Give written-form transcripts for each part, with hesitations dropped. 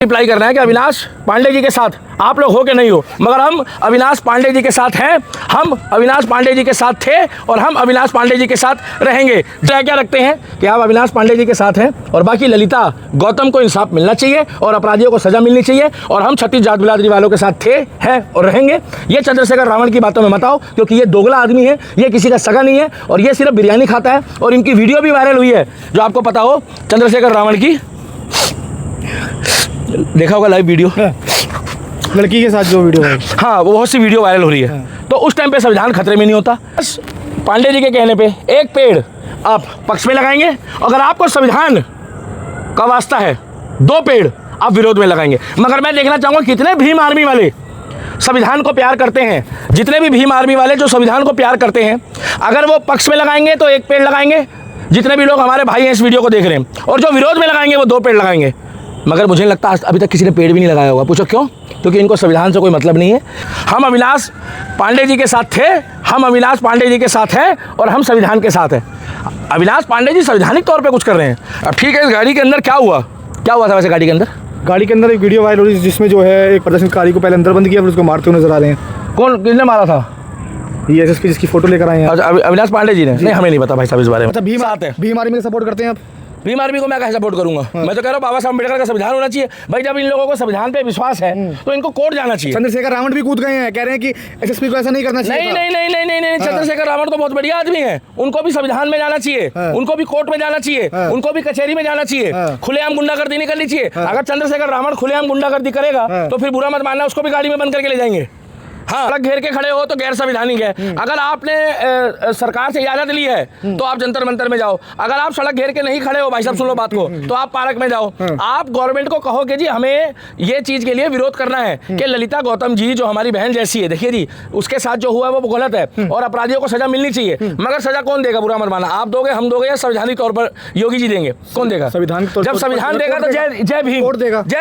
Reply करना है कि अविनाश पांडे जी के साथ आप लोग हो के नहीं हो, मगर हम अविनाश पांडे जी के साथ हैं, हम अविनाश पांडे जी के साथ थे और हम अविनाश पांडे जी के साथ रहेंगे। क्या रखते हैं कि आप अविनाश पांडे जी के साथ हैं और बाकी ललिता गौतम को इंसाफ मिलना चाहिए और अपराधियों को सजा मिलनी चाहिए और हम 36 जात बिरादरी वालों के साथ थे, हैं और रहेंगे। ये चंद्रशेखर रावण की बातों में मत आओ, क्योंकि ये दोगला आदमी है, ये किसी का सगा नहीं है और ये सिर्फ बिरयानी खाता है। और इनकी वीडियो भी वायरल हुई है, जो आपको पता हो चंद्रशेखर रावण की, देखा होगा लाइव वीडियो, लड़की के साथ जो वीडियो है, हाँ वो बहुत सी वीडियो वायरल हो रही है। तो उस टाइम पे संविधान खतरे में नहीं होता। बस पांडे जी के कहने पे एक पेड़ आप पक्ष में लगाएंगे, अगर आपको संविधान का वास्ता है 2 पेड़ आप विरोध में लगाएंगे। मगर मैं देखना चाहूँगा कितने भीम आर्मी वाले संविधान को प्यार करते हैं, जितने भी भीम आर्मी वाले जो संविधान को प्यार करते हैं, अगर वो पक्ष में लगाएंगे तो 1 पेड़ लगाएंगे, जितने भी लोग हमारे भाई हैं इस वीडियो को देख रहे हैं, और जो विरोध में लगाएंगे वो 2 पेड़ लगाएंगे। मगर मुझे लगता है अभी तक किसी ने पेड़ भी नहीं लगाया होगा। पूछो क्यों? क्योंकि इनको संविधान से कोई मतलब नहीं है। हम अविनाश पांडे जी के साथ थे, हम अविनाश पांडे जी के साथ हैं और हम संविधान के साथ हैं। अविनाश पांडे जी संवैधानिक तौर पे कुछ कर रहे हैं। अब ठीक है, इस गाड़ी के अंदर क्या हुआ था वैसे? गाड़ी के अंदर एक वीडियो वायरल हो रही है जिसमें जो है एक प्रदर्शनकारी को पहले अंदर बंद किया, फिर उसको मारते हुए नजर आ रहे हैं। कौन, किसने मारा था? ये एसएसपी जिसकी फोटो लेकर आए हैं। अविनाश पांडे जी ने? नहीं, हमें नहीं पता भाई साहब इस बारे में। अच्छा, भीम आर्मी में सपोर्ट करते हैं आप? भीम आर्मी को मैं कैसे सपोर्ट करूंगा? मैं तो कह रहा हूँ बाबा साहब अम्बेडकर का संविधान होना चाहिए भाई। जब इन लोगों को संविधान पे विश्वास है तो इनको कोर्ट जाना चाहिए। चंद्रशेखर रावण भी कूद गए हैं, कह रहे हैं कि एसएसपी को ऐसा नहीं करना चाहिए। नहीं, चंद्रशेखर रावण तो बहुत बढ़िया आदमी है, उनको भी संविधान में जाना चाहिए, उनको भी कोर्ट में जाना चाहिए, उनको भी कचहरी में जाना चाहिए, खुलेआम गुंडागर्दी नहीं करनी चाहिए। अगर चंद्रशेखर रावण खुलेआम गुंडागर्दी करेगा तो फिर बुरा मत मानना, उसको भी गाड़ी में बंद करके ले जाएंगे। हाँ, सड़क घेर के खड़े हो तो गैर संवैधानिक है। अगर आपने सरकार से इजाजत ली है तो आप जंतर मंतर में जाओ। अगर आप सड़क घेर के नहीं खड़े हो, भाई साहब सुन लो बात को, तो आप पार्क में जाओ। आप गवर्नमेंट को कहो कि जी हमें ये चीज के लिए विरोध करना है कि ललिता गौतम जी जो हमारी बहन जैसी है, देखिए जी उसके साथ जो हुआ है वो गलत है और अपराधियों को सजा मिलनी चाहिए। मगर सजा कौन देगा? बुरा मत माना, आप दोगे, हम दोगे, या संवैधानिक तौर पर योगी जी देंगे? कौन देगा? संविधान। जब संविधान देगा तो जय भीम, जय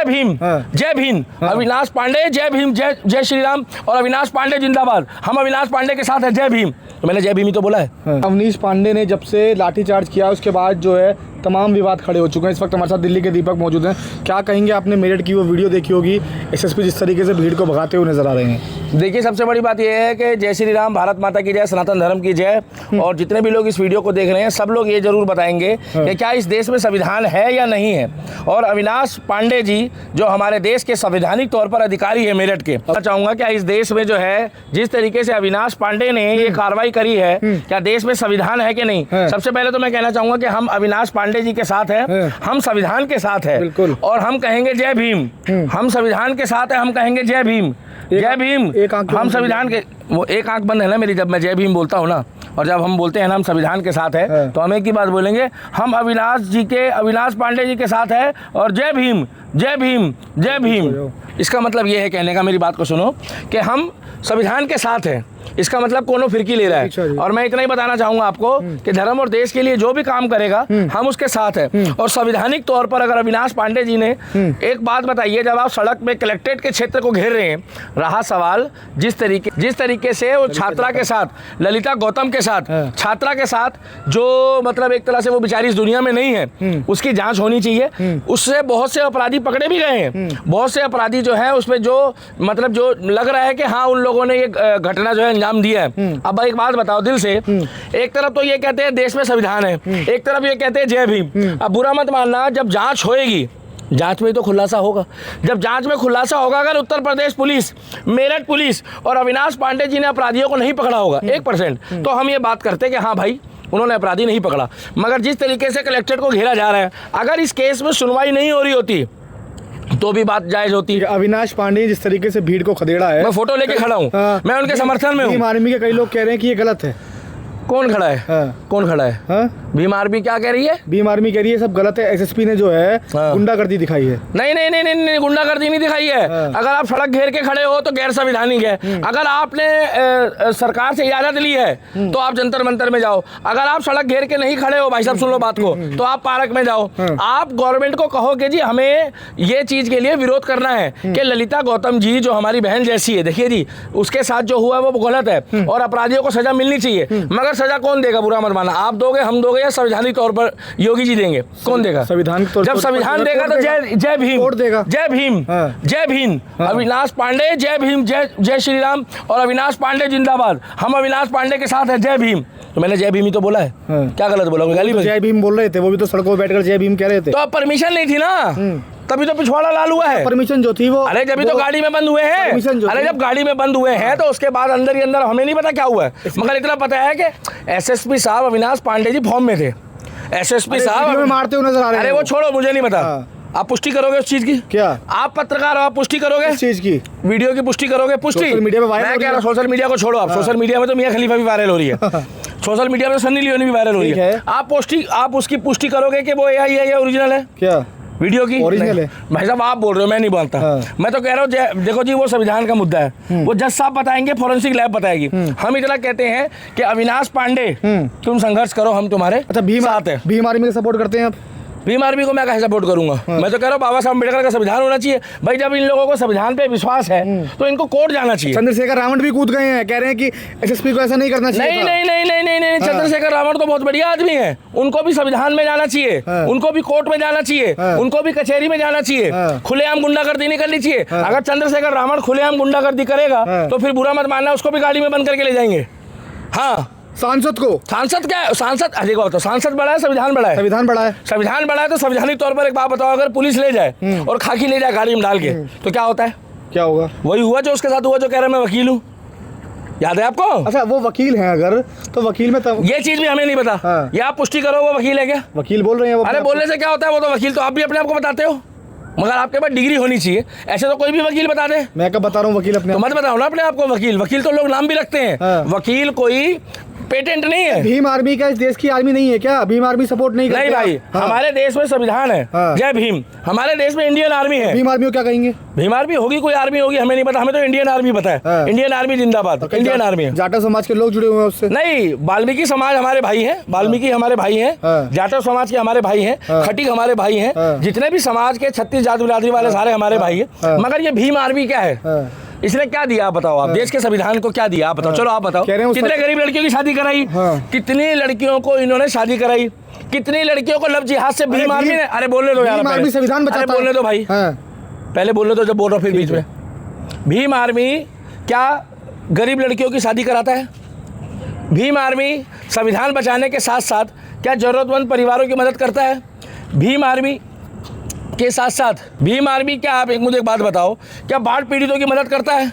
भीम, जय भीम। अविनाश पांडे जय भीम, जय श्री राम और अविनाश पांडे जिंदाबाद। हम अविनाश पांडे के साथ हैं, जय भीम। तो मैंने जय भीम ही तो बोला है। अवनीश पांडे ने जब से लाठीचार्ज किया उसके बाद जो है तमाम विवाद खड़े हो चुके हैं। इस वक्त हमारे साथ दिल्ली के दीपक मौजूद हैं। क्या कहेंगे? आपने मेरठ की वो वीडियो देखी होगी, एसएसपी जिस तरीके से भीड़ को भगाते हुए नजर आ रहे हैं। देखिए, सबसे बड़ी बात यह है कि जय श्री राम, भारत माता की जय, सनातन धर्म की जय। और जितने भी लोग इस वीडियो को देख रहे हैं सब लोग ये जरूर बताएंगे कि क्या इस देश में संविधान है या नहीं है। और अविनाश पांडे जी जो हमारे देश के संवैधानिक तौर पर अधिकारी है मेरठ के, मैं चाहूँगा क्या इस देश में जो है जिस तरीके से अविनाश पांडे ने ये कार्रवाई करी है, क्या देश में संविधान है कि नहीं? सबसे पहले तो मैं कहना चाहूँगा कि हम अविनाश पांडे जी के साथ हैं, हम संविधान के साथ है और हम कहेंगे जय भीम। हम संविधान के साथ है, हम कहेंगे जय भीम, जय भीम। हम संविधान के, वो एक आंख बंद है ना मेरी जब मैं जय भीम बोलता हूँ ना, और जब हम बोलते हैं ना हम संविधान के साथ है तो हम एक ही बात बोलेंगे, हम अविनाश पांडे जी के साथ है और जय भीम, जय भीम, जय भीम। इसका मतलब ये है, कहने का, मेरी बात को सुनो, कि हम संविधान के साथ हैं। इसका मतलब कोनो फिरकी ले रहा है। और मैं इतना ही बताना चाहूंगा आपको कि धर्म और देश के लिए जो भी काम करेगा हम उसके साथ हैं। और संवैधानिक तौर पर अगर अविनाश पांडे जी ने एक बात बताइए, जब आप सड़क में कलेक्ट्रेट के क्षेत्र को घेर रहे हैं, रहा सवाल जिस तरीके से वो छात्रा के साथ, ललिता गौतम के साथ, छात्रा के साथ जो मतलब एक तरह से वो बेचारी इस दुनिया में नहीं है, उसकी जांच होनी चाहिए। उससे बहुत से अपराधी पकड़े भी गए हैं, बहुत से अपराधी जो है उसमें जो मतलब जो लग रहा है कि हाँ उन लोगों ने ये घटना जो है अंजाम दिया है। अब एक बात बताओ दिल से, एक तरफ तो ये कहते हैं देश में संविधान है, एक तरफ ये कहते हैं जय भीम। अब बुरा मत मानना, जब जांच होएगी, जांच में तो खुलासा होगा। जब जांच में खुलासा होगा, अगर उत्तर प्रदेश पुलिस, मेरठ पुलिस और अविनाश पांडे जी ने अपराधियों को नहीं पकड़ा होगा 1%, तो हम ये बात करते कि हाँ भाई उन्होंने अपराधी नहीं पकड़ा। मगर जिस तरीके से कलेक्ट्रेट को घेरा जा रहा है, अगर इस केस में सुनवाई नहीं हो रही होती तो भी बात जायज होती है। अविनाश पांडे जिस तरीके से भीड़ को खदेड़ा है, मैं फोटो लेके खड़ा हूँ, मैं उनके समर्थन में हूँ। भीम आर्मी के कई लोग कह रहे हैं कि ये गलत है। कौन खड़ा है? कौन खड़ा है? भीम आर्मी क्या कह रही है? भीम आर्मी कह रही है सब गलत है, एसएसपी ने जो है गुंडागर्दी दिखाई है। नहीं, गुंडागर्दी नहीं दिखाई है। अगर आप सड़क घेर के खड़े हो तो गैर संवैधानिक है। अगर आपने सरकार से इजाजत ली है तो आप जंतर मंतर में जाओ। अगर आप सड़क घेर के नहीं खड़े हो, भाई साहब सुन लो बात को, तो आप पार्क में जाओ। आप गवर्नमेंट को कहो कि जी हमें ये चीज के लिए विरोध करना है कि ललिता गौतम जी जो हमारी बहन जैसी है, देखिए जी उसके साथ जो हुआ है वो गलत है और अपराधियों को सजा मिलनी चाहिए। मगर सजा कौन देगा? बुरा मत मानना, आप दोगे, हम दोगे, या संवैधानिक तौर पर योगी जी देंगे? कौन देगा? संविधान जब संविधान देगा तो जय भीम, कोर्ट देगा। जय भीम, जय भीम। अविनाश पांडे जय भीम, जय श्री राम, और अविनाश पांडे जिंदाबाद, हम अविनाश पांडे के साथ है, जय भीम। तो मैंने जय भीम ही तो बोला है, क्या गलत बोला? गाली तो जय भीम बोल रहे थे, वो भी तो सड़कों पर बैठकर जय भीम कह रहे थे। तो अब परमिशन नहीं थी ना, तभी तो पिछवाड़ा लाल हुआ है। परमिशन जो थी वो, अरे जब तो गाड़ी में बंद हुए हैं, अरे जब गाड़ी में बंद हुए हैं तो उसके बाद अंदर ही अंदर हमें नहीं पता क्या हुआ है, मगर इतना पता है कि एसएसपी साहब अविनाश पांडे जी फॉर्म में थे। एसएसपी साहब मारते हुए नजर आ रहे हैं। अरे वो छोड़ो, मुझे नहीं पता। आप पुष्टि करोगे उस चीज की? क्या आप पत्रकार हो, आप पुष्टि करोगे इस चीज की? वीडियो की पुष्टि करोगे? पुष्टि सोशल मीडिया में वायरल हो रही है। सोशल मीडिया को छोड़ो, आप सोशल मीडिया में तो मियां खलीफा भी वायरल हो रही है, सोशल मीडिया में सन्नी लियोनी भी वायरल हो रही है। आप उसकी पुष्टि करोगे कि वो AI है या ओरिजिनल है? क्या वीडियो की ओरिजिनल है? भाई साहब आप बोल रहे हो, मैं नहीं बोलता। मैं तो कह रहा हूँ, देखो जी वो संविधान का मुद्दा है, वो जज साहब बताएंगे, फोरेंसिक लैब बताएगी। हम इतना कहते हैं कि अविनाश पांडे तुम संघर्ष करो, हम तुम्हारे भीम साथ है। भीम आर्मी का सपोर्ट करते हैं आप? भीम आर्मी को मैं कैसे सपोर्ट करूंगा? मैं तो कह रहा हूँ बाबा साहब अम्बेडकर का संविधान होना चाहिए। भाई जब इन लोगों को संविधान पे विश्वास है तो इनको कोर्ट जाना चाहिए। चंद्रशेखर रावण भी कूद गए हैं, कह रहे हैं कि एसएसपी को ऐसा नहीं करना चाहिए। नहीं, चंद्रशेखर रावण तो बहुत बढ़िया आदमी है, उनको भी संविधान में जाना चाहिए, उनको भी कोर्ट में जाना चाहिए, उनको भी कचहरी में जाना चाहिए, खुलेआम गुंडागर्दी नहीं करनी चाहिए। अगर चंद्रशेखर रावण खुलेआम गुंडागर्दी करेगा तो फिर बुरा मत मानना, उसको भी गाड़ी में बंद करके ले जाएंगे। हाँ, सांसद क्या? सांसद देखो, तो सांसद बड़ा है, संविधान बड़ा है? संविधान बड़ा है तो संवैधानिक तौर पर एक बात बताओ, अगर पुलिस ले जाए और खाकी ले जाए गाड़ी में डाल के तो क्या होता है? क्या होगा? वही हुआ जो उसके साथ हुआ, जो कह रहे मैं वकील हूँ, याद है आपको? अच्छा, वो वकील हैं अगर, तो वकील में तब ये चीज भी हमें नहीं पता। ये आप पुष्टि करो, वो वकील है क्या? वकील बोल रहे हैं वो। अरे बोलने से क्या होता है, वो तो वकील तो आप भी अपने आप को बताते हो, मगर आपके पास डिग्री होनी चाहिए। ऐसे तो कोई भी वकील बता दे। मैं कब बता रहा हूँ वकील अपने? तो मत बताओ ना अपने आप को वकील। वकील तो लोग नाम भी रखते हैं, वकील कोई पेटेंट नहीं है। भीम आर्मी का इस देश की आर्मी नहीं है क्या? भीम आर्मी सपोर्ट नहीं करती? नहीं भाई, हमारे देश में संविधान है, जय भीम। हमारे देश में इंडियन आर्मी है। भीम आर्मी को क्या कहेंगे? भीम आर्मी होगी, कोई आर्मी होगी, हमें नहीं पता, हमें तो इंडियन आर्मी पता है। इंडियन आर्मी जिंदाबाद, इंडियन आर्मी है। जाटव समाज के लोग जुड़े हुए हैं उससे? नहीं, वाल्मीकि समाज हमारे भाई हैं, वाल्मीकि हमारे भाई हैं, जाटव समाज के हमारे भाई हैं, खटीक हमारे भाई हैं, जितने भी समाज के 36 जात बिरादरी वाले सारे हमारे भाई हैं। मगर ये भीम आर्मी क्या है? इसने क्या दिया आप बताओ? आप देश के संविधान को क्या दिया आप बताओ? चलो आप बताओ, कितने गरीब लड़कियों की शादी कराई? कितनी लड़कियों को इन्होंने शादी कराई? कितनी लड़कियों को लव जिहाद से भीम आर्मी ने? अरे बोलने दो यार, संविधान बचाता है। बोलने दो भाई, पहले बोलने दो, जब बोल रहा हूँ फिर बीच में। भीम आर्मी क्या गरीब लड़कियों की शादी कराता है? भीम आर्मी संविधान बचाने के साथ साथ क्या जरूरतमंद परिवारों की मदद करता है? भीम आर्मी के साथ साथ भीम आर्मी क्या, आप मुझे एक बात बताओ, क्या बाढ़ पीड़ितों की मदद करता है?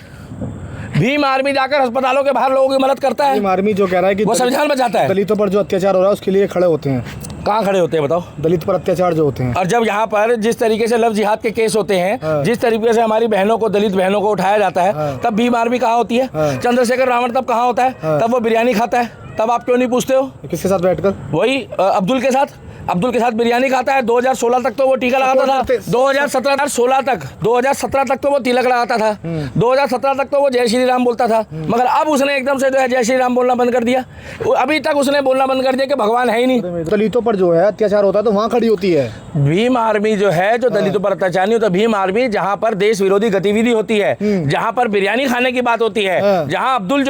भीम आर्मी जाकर अस्पतालों के बाहर लोगों की मदद करता है? भीम आर्मी जो कह रहा है कि वो संविधान बचाता है। दलितों पर जो अत्याचार हो रहा है उसके लिए खड़े होते हैं। कहाँ खड़े होते हैं बताओ? दलित पर अत्याचार जो होते हैं। और जब यहाँ पर जिस तरीके से लव जिहाद के केस होते हैं, जिस तरीके से हमारी बहनों को, दलित बहनों को उठाया जाता है, तब भीम आर्मी कहाँ होती है? चंद्रशेखर रावण तब कहाँ होता है? तब वो बिरयानी खाता है, तब आप क्यों नहीं पूछते हो? किसके साथ बैठकर? वही अब्दुल के साथ बिरयानी खाता है। 2016 तक तो वो टीका लगाता था, 2017 तक तो वो तिलक लगाता था, 2017 तक तो वो जय श्री राम बोलता था, मगर अब उसने एकदम से जो है जय श्री राम बोलना बंद कर दिया। अभी तक उसने बोलना बंद कर दिया कि भगवान है ही नहीं। दलितों पर जो है अत्याचार होता है तो वहाँ खड़ी होती है भीम आर्मी जो है, जो दलितों पर अत्याचार नहीं होता। भीम आर्मी जहाँ पर देश विरोधी गतिविधि होती है, जहाँ पर बिरयानी खाने की बात होती है, जहाँ अब्दुल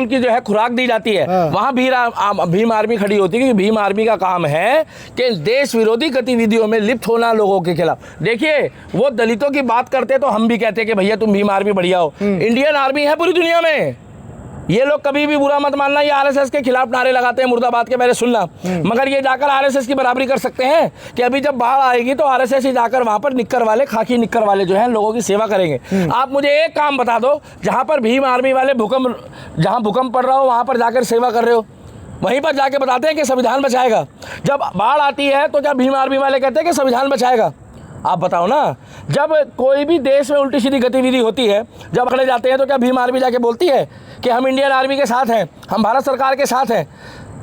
की जो है खुराक दी जाती है, वहाँ भीम आर्मी खड़ी होती है। क्योंकि भीम आर्मी का काम है कि देश विरोधी गतिविधियों में लिप्त होना लोगों के खिलाफ। देखिए, वो दलितों की बात करते तो हम भी कहते कि भैया तुम भीम आर्मी बढ़िया हो। इंडियन आर्मी है पूरी दुनिया में। ये लोग कभी भी बुरा मत मानना, ये आरएसएस के खिलाफ नारे लगाते हैं, मुर्दाबाद के, मैंने सुनना, मगर ये जाकर आरएसएस की बराबरी कर सकते हैं कि अभी जब बाढ़ आएगी तो आरएसएस ही जाकर वहां पर निक्कर वाले, खाकी निक्कर वाले जो हैं लोगों की सेवा करेंगे। आप मुझे एक काम बता दो, जहां पर भीम आर्मी वाले जहां भूकंप पड़ रहा हो वहां पर जाकर सेवा कर रहे हो, वहीं पर जाके बताते हैं कि संविधान बचाएगा। जब बाढ़ आती है तो क्या भीम आर्मी वाले कहते हैं कि संविधान बचाएगा? आप बताओ ना। जब कोई भी देश में उल्टी सीधी गतिविधि होती है, जब पकड़े जाते हैं, तो क्या भीम आर्मी जाके बोलती है कि हम इंडियन आर्मी के साथ हैं, हम भारत सरकार के साथ हैं?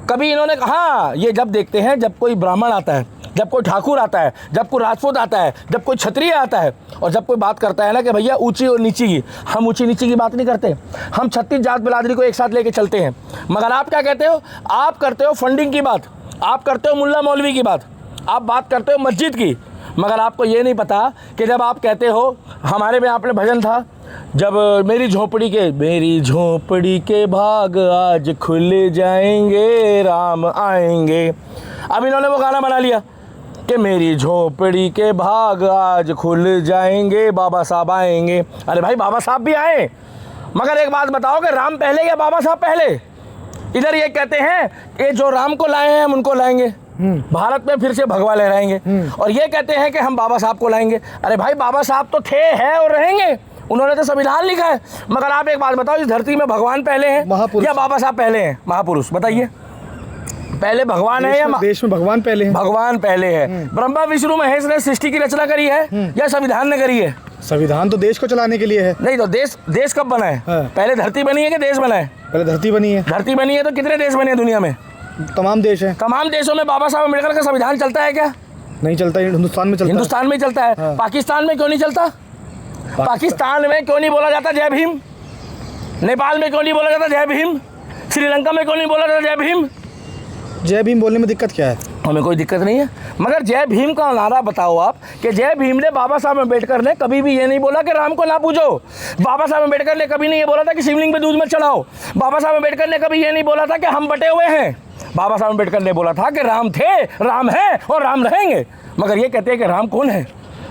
कभी इन्होंने कहा? ये जब देखते हैं, जब कोई ब्राह्मण आता है, जब कोई ठाकुर आता है, जब कोई राजपूत आता है, जब कोई क्षत्रिय आता है, और जब कोई बात करता है ना कि भैया ऊंची और नीची की, हम ऊंची नीची की बात नहीं करते, हम 36 जात बिरादरी को एक साथ लेके चलते हैं। मगर आप क्या कहते हो? आप करते हो फंडिंग की बात, आप करते हो मुल्ला मौलवी की बात, आप बात करते हो मस्जिद की, मगर आपको ये नहीं पता कि जब आप कहते हो, हमारे में आपने भजन था, जब मेरी झोपड़ी के भाग आज खुल जाएंगे, राम आएंगे। अब इन्होंने वो गाना बना लिया कि मेरी झोपड़ी के भाग आज खुल जाएंगे, बाबा साहब आएंगे। अरे भाई बाबा साहब भी आए, मगर एक बात बताओ कि राम पहले या बाबा साहब पहले? इधर ये कहते हैं कि जो राम को लाए हैं हम उनको लाएंगे, भारत में फिर से भगवा लहराएंगे, और ये कहते हैं कि हम बाबा साहब को लाएंगे। अरे भाई बाबा साहब तो थे, हैं और रहेंगे, उन्होंने तो संविधान लिखा है। मगर आप एक बात बताओ, इस धरती में भगवान पहले हैं या बाबा साहब पहले हैं? महापुरुष बताइए, पहले भगवान है या देश में भगवान पहले हैं? भगवान पहले है। ब्रह्मा विष्णु महेश ने सृष्टि की रचना करी है या संविधान ने करी है? संविधान तो देश को चलाने के लिए है। नहीं तो देश कब बना है? पहले धरती बनी है कि देश बना है? पहले धरती बनी है। धरती बनी है तो कितने देश बने हैं दुनिया में? तमाम देश हैं। तमाम देशों में बाबा साहब अम्बेडकर का संविधान चलता है क्या? नहीं चलता, हिंदुस्तान में चलता। हिंदुस्तान में चलता है। पाकिस्तान में क्यों नहीं चलता? पाकिस्तान में क्यों नहीं बोला जाता जय भीम? नेपाल में क्यों नहीं बोला जाता जय भीम? श्रीलंका में क्यों नहीं बोला जाता जय भीम? जय भीम बोलने में दिक्कत क्या है? हमें कोई दिक्कत नहीं है, मगर जय भीम का नारा बताओ आप कि जय भीम ने, बाबा साहब अम्बेडकर ने कभी भी ये नहीं बोला कि राम को ना पूजो। बाबा साहब अम्बेडकर ने कभी नहीं ये बोला था कि शिवलिंग पे दूध मत चढ़ाओ। बाबा साहब अम्बेडकर ने कभी ये नहीं बोला था कि हम बटे हुए हैं। बाबा साहब अम्बेडकर ने बोला था कि राम थे, राम है और राम रहेंगे। मगर ये कहते हैं कि राम कौन है?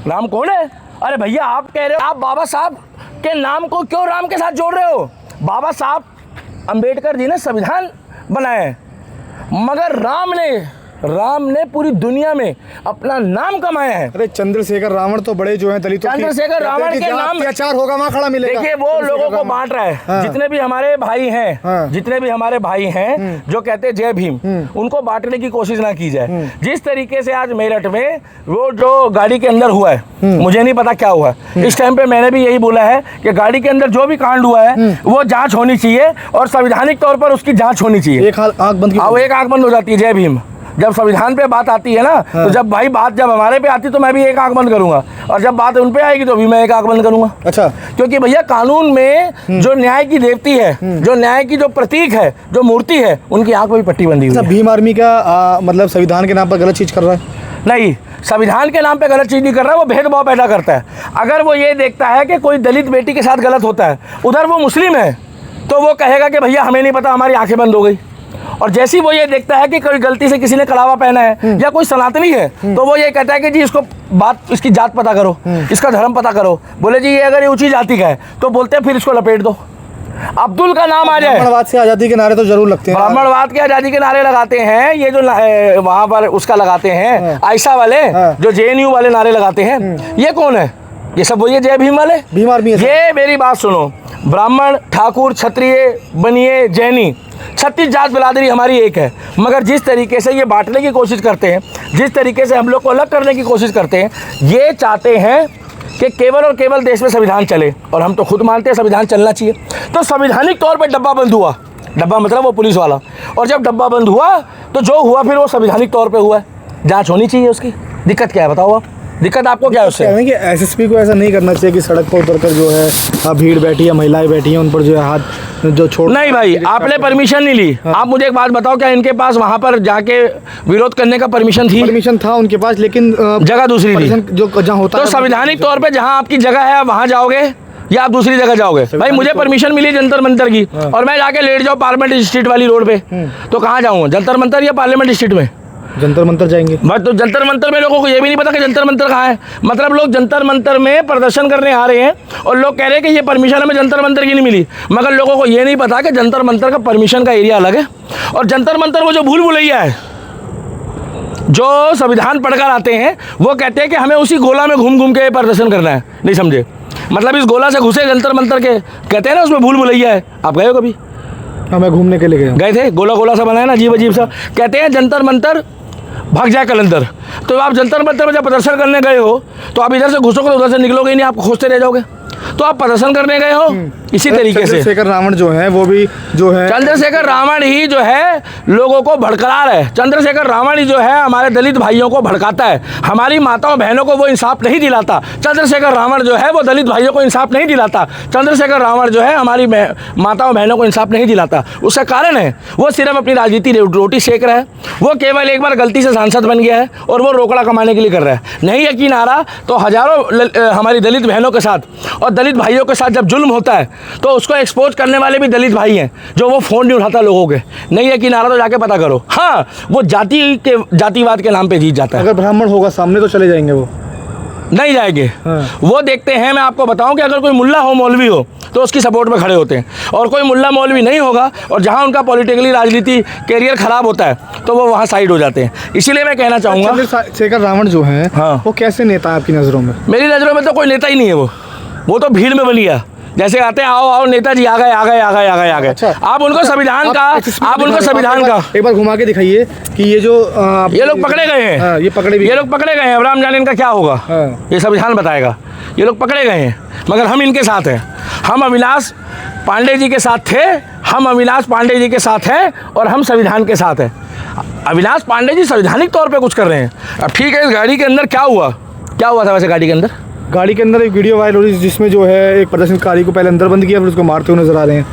राम कौन है? अरे भैया आप कह रहे हो, आप बाबा साहब के नाम को क्यों राम के साथ जोड़ रहे हो? बाबा साहब अम्बेडकर जी ने संविधान बनाया है, मगर राम ने पूरी दुनिया में अपना नाम कमाया है। अरे चंद्रशेखर रावण तो बड़े जो हैं दलितों की, चंद्रशेखर रावण के नाम अत्याचार होगा वहाँ खड़ा मिलेगा। देखिए वो लोगों को बांट रहा है। हाँ। जितने भी हमारे भाई हैं, हाँ। जितने भी हमारे भाई हैं जो कहते हैं जय भीम, उनको बांटने की कोशिश ना की जाए। जिस तरीके से आज मेरठ में वो जो गाड़ी के अंदर हुआ है, मुझे नहीं पता क्या हुआ। इस टाइम पे मैंने भी यही बोला है कि गाड़ी के अंदर जो भी कांड हुआ है वो जांच होनी चाहिए और संवैधानिक तौर पर उसकी जांच होनी चाहिए। एक आंख बंद, एक आंख बंद हो जाती है जय भीम। जब संविधान पे बात आती है ना, तो जब भाई बात जब हमारे पे आती तो मैं भी एक आंख बंद करूंगा, और जब बात उन पे आएगी तो भी मैं एक आंख बंद करूंगा। अच्छा, क्योंकि भैया कानून में जो न्याय की देवती है, जो न्याय की जो प्रतीक है, जो मूर्ति है, उनकी आंख में भी पट्टी बंधी हुई है। भीम आर्मी का मतलब संविधान के नाम पर गलत चीज कर रहा है? नहीं, संविधान के नाम पे गलत चीज नहीं कर रहा है, वो भेदभाव पैदा करता है। अगर वो ये देखता है कि कोई दलित बेटी के साथ गलत होता है, उधर वो मुस्लिम है, तो वो कहेगा कि भैया हमें नहीं पता, हमारी आंखें बंद हो गई। और जैसे ही वो ये देखता है कि कोई गलती से किसी ने कड़ावा पहना है या कोई सनातनी है, तो वो ये कहता है कि जी इसकी जात पता करो, इसका धर्म पता करो। बोले जी ये अगर ये ऊंची जाति का है तो बोलते हैं फिर इसको लपेट दो, अब्दुल का नाम आ जाए। ब्राह्मणवाद से आज़ादी के नारे तो जरूर लगते हैं। ब्राह्मणवाद के आज़ादी के नारे लगाते हैं, ये जो वहाँ पर उसका लगाते हैं आयशा वाले, जो JNU वाले नारे लगाते हैं, ये कौन है? ये सब वही है जय भीम वाले, भीम आर्मी है। ये मेरी बात सुनो, ब्राह्मण, ठाकुर, क्षत्रिय, बनिए, जैनी, 36 जात बिरादरी हमारी एक है। मगर जिस तरीके से ये बांटने की कोशिश करते हैं, जिस तरीके से हम लोग को अलग करने की कोशिश करते हैं, ये चाहते हैं कि केवल और केवल देश में संविधान चले, और हम तो खुद मानते हैं संविधान चलना चाहिए। तो संवैधानिक तौर पर डब्बा बंद हुआ, डब्बा मतलब वो पुलिस वाला, और जब डब्बा बंद हुआ तो जो हुआ फिर वो संवैधानिक तौर पे हुआ है। जांच होनी चाहिए उसकी। दिक्कत क्या है बताओ आप? दिक्कत आपको क्या है उससे? कि SSP को ऐसा नहीं करना चाहिए कि सड़क पर उतरकर जो है भीड़ बैठी है, महिलाएं बैठी हैं, उन पर जो है हाथ जो छोड़। नहीं भाई, आपने परमिशन नहीं ली। आप मुझे एक बात बताओ, क्या इनके पास वहाँ पर जाके विरोध करने का परमिशन थी? परमिशन था उनके पास, लेकिन जगह दूसरी थी जो जहाँ होता है। तो संवैधानिक तौर पे जहाँ आपकी जगह है वहाँ जाओगे या आप दूसरी जगह जाओगे? भाई मुझे परमिशन मिली जंतर मंतर की, और मैं जाके लेट जाऊँ पार्लियामेंट स्ट्रीट वाली रोड पे, तो कहाँ जाऊँगा? जंतर मंतर या पार्लियामेंट स्ट्रीट में? जंतर मंतर जाएंगे। बट तो जंतर मंतर में लोगों को ये भी नहीं पता कि जंतर मंतर कहाँ है। मतलब लोग जंतर मंतर में प्रदर्शन करने आ रहे हैं और लोग कह रहे हैं कि ये परमिशन हमें जंतर मंतर की नहीं मिली, मगर लोगों को ये नहीं पता कि जंतर मंतर का परमिशन का एरिया अलग है, और जंतर मंतर वो जो भूल भुलैया है, जो संविधान पढ़कर आते हैं, वो कहते हैं कि हमें उसी गोला में घूम घूम के प्रदर्शन करना है। नहीं समझे? मतलब इस गोला से घुसे जंतर मंतर के, कहते हैं ना उसमें भूल भुलैया है। आप गए हो कभी? हाँ, मैं घूमने के लिए गया। गए थे? गोला गोला सा बनाया ना, अजीब अजीब सा। कहते हैं जंतर मंतर भाग जाए कलंदर। तो आप जंतर मंतर में जब प्रदर्शन करने गए हो तो आप इधर से घुसोगे तो उधर से निकलोगे ही नहीं, आप खोजते रह जाओगे। तो आप प्रदर्शन करने गए हो इसी तरीके से। चंद्रशेखर रावण जो है वो भी जो है, चंद्रशेखर रावण ही जो है लोगों को भड़का रहा है। चंद्रशेखर रावण ही जो है हमारे दलित भाइयों को भड़काता है, हमारी माताओं बहनों को वो इंसाफ नहीं दिलाता। चंद्रशेखर रावण जो है वो दलित भाइयों को इंसाफ नहीं दिलाता। चंद्रशेखर रावण जो है हमारी माताओं बहनों को इंसाफ नहीं दिलाता। उसका कारण है वो सिर्फ अपनी राजनीति रोटी सेक रहा है। वो केवल एक बार गलती से सांसद बन गया है और वो रोकड़ा कमाने के लिए कर रहा है। नहीं यकीन आ रहा तो हजारों हमारी दलित बहनों के साथ और दलित भाइयों के साथ जब जुल्म होता है तो उसको एक्सपोज करने वाले भी दलित भाई हैं, जो वो फ़ोन नहीं उठाता लोगों के। नहीं है कि नारा तो जाके पता करो। हाँ, वो जातिवाद के नाम पे जीत जाता है। अगर ब्राह्मण होगा सामने तो चले जाएंगे, वो नहीं जाएंगे। वो देखते हैं, मैं आपको बताऊं कि अगर कोई मुल्ला हो, मौलवी हो, तो उसकी सपोर्ट में खड़े होते हैं, और कोई मुल्ला मौलवी नहीं होगा और जहां उनका पॉलिटिकली राजनीति कैरियर खराब होता है तो वो वहां साइड हो जाते हैं। इसीलिए मैं कहना चाहूँगा, चंद्रशेखर रावण जो हैं, हाँ, वो कैसे नेता है आपकी नज़रों में? मेरी नज़रों में तो कोई नेता ही नहीं है। वो तो भीड़ में बन गया। जैसे आते हैं, आओ आओ नेताजी आ गए आ गए आ गए आ गए आ गए। अच्छा, आप उनको संविधान का, आप उनको संविधान का एक बार घुमा के दिखाइए कि ये जो ये लोग पकड़े गए हैं, ये लोग पकड़े गए हैं। अब राम जाने इनका क्या होगा, ये संविधान बताएगा। ये लोग पकड़े गए हैं, मगर हम इनके साथ हैं। हम अविनाश पांडे जी के साथ थे, हम अविनाश पांडे जी के साथ हैं, और हम संविधान के साथ हैं। अविनाश पांडे जी संवैधानिक तौर पे कुछ कर रहे हैं। अब ठीक है, इस गाड़ी के अंदर क्या हुआ था वैसे? गाड़ी के अंदर एक वीडियो वायरल हो रही है जिसमें जो है एक प्रदर्शनकारी को पहले अंदर बंद किया, फिर उसको मारते हुए नजर आ रहे हैं।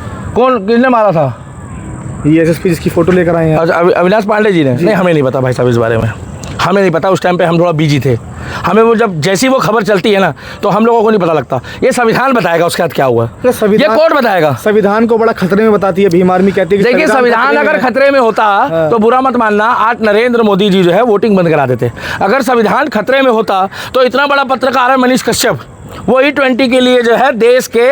किसने मारा था? ये एसएसपी जिसकी फोटो लेकर आए हैं। अविनाश पांडे जी ने? नहीं, हमें नहीं पता भाई साहब इस बारे में, हमें नहीं पता। उस टाइम पे हम थोड़ा बिजी थे। हमें वो जैसी वो खबर चलती है ना, तो हम लोगों को नहीं पता लगता। ये संविधान बताएगा उसके बाद क्या हुआ, ये कोर्ट बताएगा। संविधान को बड़ा खतरे में बताती है भीम आर्मी, कहती है। देखिए, संविधान अगर खतरे में होता तो बुरा मत मानना, आज नरेंद्र मोदी जी जो है वोटिंग बंद करा देते। अगर संविधान खतरे में होता तो इतना बड़ा पत्रकार है मनीष कश्यप, वो E20 के लिए जो है देश के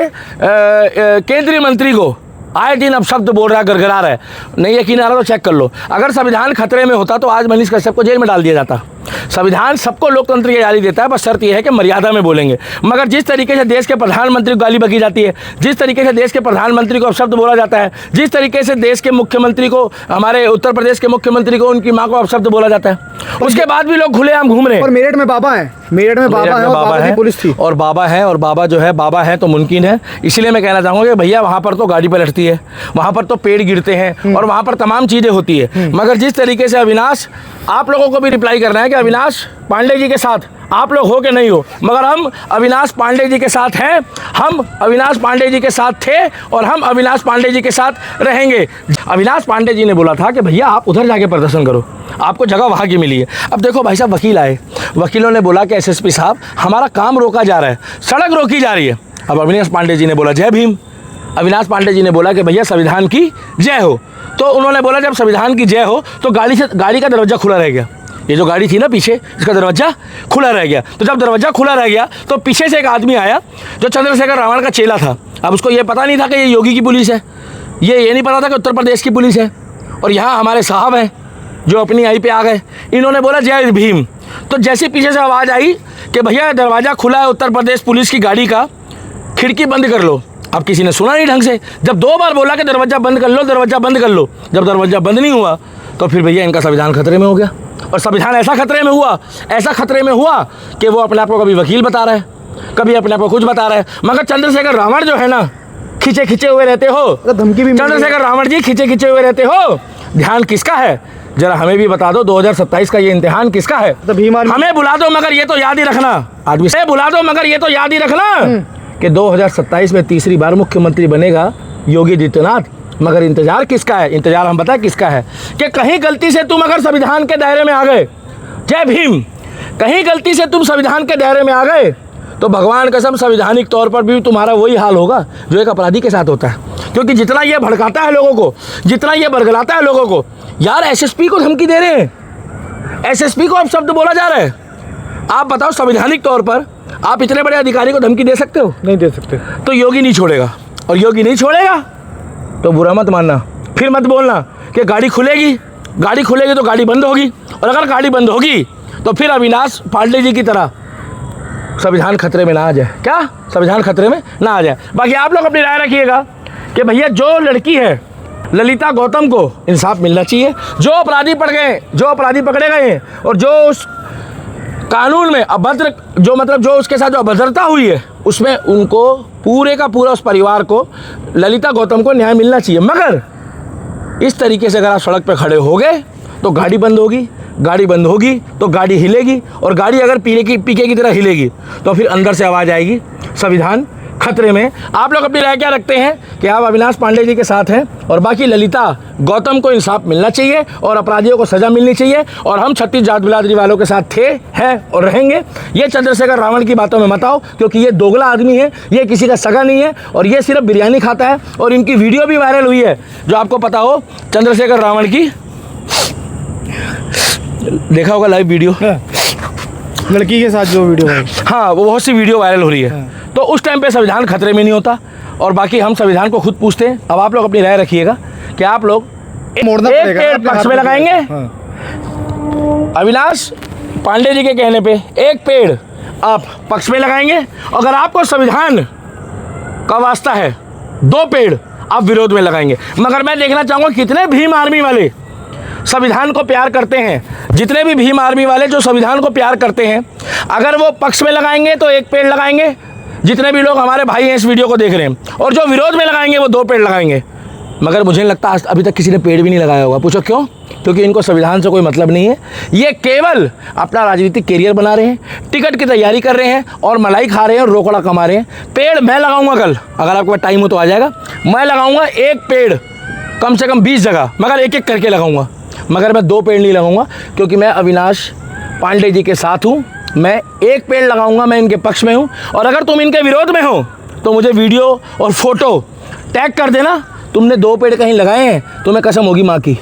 केंद्रीय मंत्री को आए दिन अब शब्द बोल रहा है, गड़गड़ा रहा है। नहीं यकीन आ रहा तो चेक कर लो। अगर संविधान खतरे में होता तो आज मनीष कश्यप को जेल में डाल दिया जाता। संविधान सबको लोकतंत्र की आज़ादी देता है, बस शर्त यह है कि मर्यादा में बोलेंगे। मगर जिस तरीके से देश के प्रधानमंत्री को गाली बकी जाती है, जिस तरीके से देश के प्रधानमंत्री को अपशब्द बोला जाता है, जिस तरीके से देश के मुख्यमंत्री को, हमारे उत्तर प्रदेश के मुख्यमंत्री को उनकी माँ को अपशब्द बोला जाता है, उसके बाद भी लोग खुलेआम घूम रहे हैं। और मेरठ में बाबा है, मेरठ में बाबा है, बाबा है, पुलिस थी, और बाबा है, और बाबा जो है बाबा है तो मुमकिन है। इसलिए मैं कहना चाहूँगा कि भैया वहाँ पर तो गाड़ी पलटती है, वहाँ पर तो पेड़ गिरते हैं, और वहाँ पर तमाम चीज़ें होती है। मगर जिस तरीके से अविनाश, आप लोगों को भी रिप्लाई करना है कि अविनाश पांडे जी के साथ आप लोग हो के नहीं हो, मगर हम अविनाश पांडे जी के साथ हैं, हम अविनाश पांडे जी के साथ थे, और हम अविनाश पांडे जी के साथ रहेंगे। अविनाश पांडे जी ने बोला था कि भैया आप उधर जाके प्रदर्शन करो, आपको जगह वहाँ की मिली है। अब देखो भाई साहब, वकील आए, वकीलों ने बोला कि एसएसपी साहब हमारा काम रोका जा रहा है, सड़क रोकी जा रही है। अब अविनाश पांडे जी ने बोला जय भीम। अविनाश पांडे जी ने बोला कि भैया संविधान की जय हो। तो उन्होंने बोला जब संविधान की जय हो तो गाड़ी का दरवाज़ा खुला रह गया। ये जो गाड़ी थी ना पीछे, इसका दरवाज़ा खुला रह गया। तो जब दरवाज़ा खुला रह गया तो पीछे से एक आदमी आया जो चंद्रशेखर रावण का चेला था। अब उसको ये पता नहीं था कि ये योगी की पुलिस है, ये नहीं पता था कि उत्तर प्रदेश की पुलिस है, और यहाँ हमारे साहब हैं जो अपनी आई पे आ गए। इन्होंने बोला जय भीम। तो जैसे पीछे से आवाज़ आई कि भैया दरवाज़ा खुला है उत्तर प्रदेश पुलिस की गाड़ी का, खिड़की बंद कर लो। अब किसी ने सुना नहीं ढंग से। जब 2 बार बोला कि दरवाज़ा बंद कर लो, दरवाज़ा बंद कर लो, जब दरवाज़ा बंद नहीं हुआ तो फिर भैया इनका संविधान खतरे में हो गया। और संविधान ऐसा खतरे में हुआ कि वो अपने आप को कभी वकील बता रहा है, कभी अपने आप को कुछ बता रहा है। मगर चंद्रशेखर रावण जो है ना, खिंचे हुए रहते हो, धमकी भी चंद्रशेखर रावण जी खिंचे हुए रहते हो। ध्यान किसका है जरा हमें भी बता दो, 2027 का ये इम्तिहान किसका है? हमें बुला दो मगर ये तो याद ही रखना, आदमी से बुला दो मगर ये तो याद ही रखना कि 2027 में तीसरी बार मुख्यमंत्री बनेगा योगी आदित्यनाथ। मगर इंतजार किसका है? इंतजार हम बताएं किसका है कि कहीं गलती से तुम अगर संविधान के दायरे में आ गए, जय भीम, कहीं गलती से तुम संविधान के दायरे में आ गए तो भगवान कसम संवैधानिक तौर पर भी तुम्हारा वही हाल होगा जो एक अपराधी के साथ होता है। क्योंकि जितना ये भड़काता है लोगों को, जितना ये बरगलाता है लोगों को, यार एसएसपी को धमकी दे रहे हैं, एसएसपी को अब शब्द बोला जा रहा है। आप बताओ संवैधानिक तौर पर आप इतने बड़े अधिकारी को धमकी दे सकते हो? नहीं दे सकते। तो योगी नहीं छोड़ेगा, और योगी नहीं छोड़ेगा तो बुरा मत मानना, फिर मत बोलना कि गाड़ी खुलेगी तो गाड़ी बंद होगी, और अगर गाड़ी बंद होगी तो फिर अविनाश पांडे जी की तरह संविधान खतरे में ना आ जाए। क्या संविधान खतरे में ना आ जाए? बाकी आप लोग अपनी राय रखिएगा कि भैया जो लड़की है ललिता गौतम को इंसाफ मिलना चाहिए। जो अपराधी पकड़े गए हैं, और जो उस कानून में अभद्र, जो मतलब जो उसके साथ जो अभद्रता हुई है, उसमें उनको पूरे का पूरा उस परिवार को, ललिता गौतम को न्याय मिलना चाहिए। मगर इस तरीके से अगर आप सड़क पर खड़े हो गए तो गाड़ी बंद होगी तो गाड़ी हिलेगी, और गाड़ी अगर पीके की तरह हिलेगी तो फिर अंदर से आवाज़ आएगी संविधान खतरे में। आप लोग अपनी राय क्या रखते हैं कि आप अविनाश पांडे जी के साथ हैं और बाकी ललिता गौतम को इंसाफ मिलना चाहिए और अपराधियों को सज़ा मिलनी चाहिए और हम 36 जात बिरादरी वालों के साथ थे, हैं और रहेंगे। ये चंद्रशेखर रावण की बातों में मत आओ, क्योंकि ये दोगला आदमी है, ये किसी का सगा नहीं है और ये सिर्फ बिरयानी खाता है। और इनकी वीडियो भी वायरल हुई है, जो आपको पता हो, चंद्रशेखर रावण की देखा होगा लाइव वीडियो, लड़की के साथ जो वीडियो है, हाँ वो बहुत सी वीडियो वायरल हो रही है। तो उस टाइम पे संविधान खतरे में नहीं होता और बाकी हम संविधान को खुद पूछते हैं। अब आप लोग अपनी राय रखिएगा कि आप लोग मोड़ना एक पड़ेगा, पेड़ अपने पक्ष हाथ में में लगाएंगे। हाँ। अविनाश पांडे जी के कहने पे एक पेड़ आप पक्ष में लगाएंगे, अगर आपको संविधान का वास्ता है 2 पेड़ आप विरोध में लगाएंगे। मगर मैं देखना चाहूँगा कितने भीम आर्मी वाले संविधान को प्यार करते हैं, जितने भी भीम आर्मी वाले जो संविधान को प्यार करते हैं, अगर वो पक्ष में लगाएंगे तो 1 पेड़ लगाएंगे, जितने भी लोग हमारे भाई हैं इस वीडियो को देख रहे हैं, और जो विरोध में लगाएंगे वो 2 पेड़ लगाएंगे। मगर मुझे नहीं लगता अभी तक किसी ने पेड़ भी नहीं लगाया होगा। पूछो क्यों? क्योंकि इनको संविधान से कोई मतलब नहीं है। ये केवल अपना राजनीतिक कैरियर बना रहे हैं, टिकट की तैयारी कर रहे हैं और मलाई खा रहे हैं और रोकड़ा कमा रहे हैं। पेड़ मैं लगाऊंगा कल, अगर आपके पास टाइम हो तो आ जाएगा। मैं लगाऊंगा 1 पेड़ कम से कम 20 जगह, मगर 1-1 करके लगाऊंगा। मगर मैं 2 पेड़ नहीं लगाऊंगा, क्योंकि मैं अविनाश पांडे जी के साथ हूँ। मैं 1 पेड़ लगाऊंगा, मैं इनके पक्ष में हूँ। और अगर तुम इनके विरोध में हो तो मुझे वीडियो और फोटो टैग कर देना, तुमने 2 पेड़ कहीं लगाए हैं, तुम्हें कसम होगी माँ की।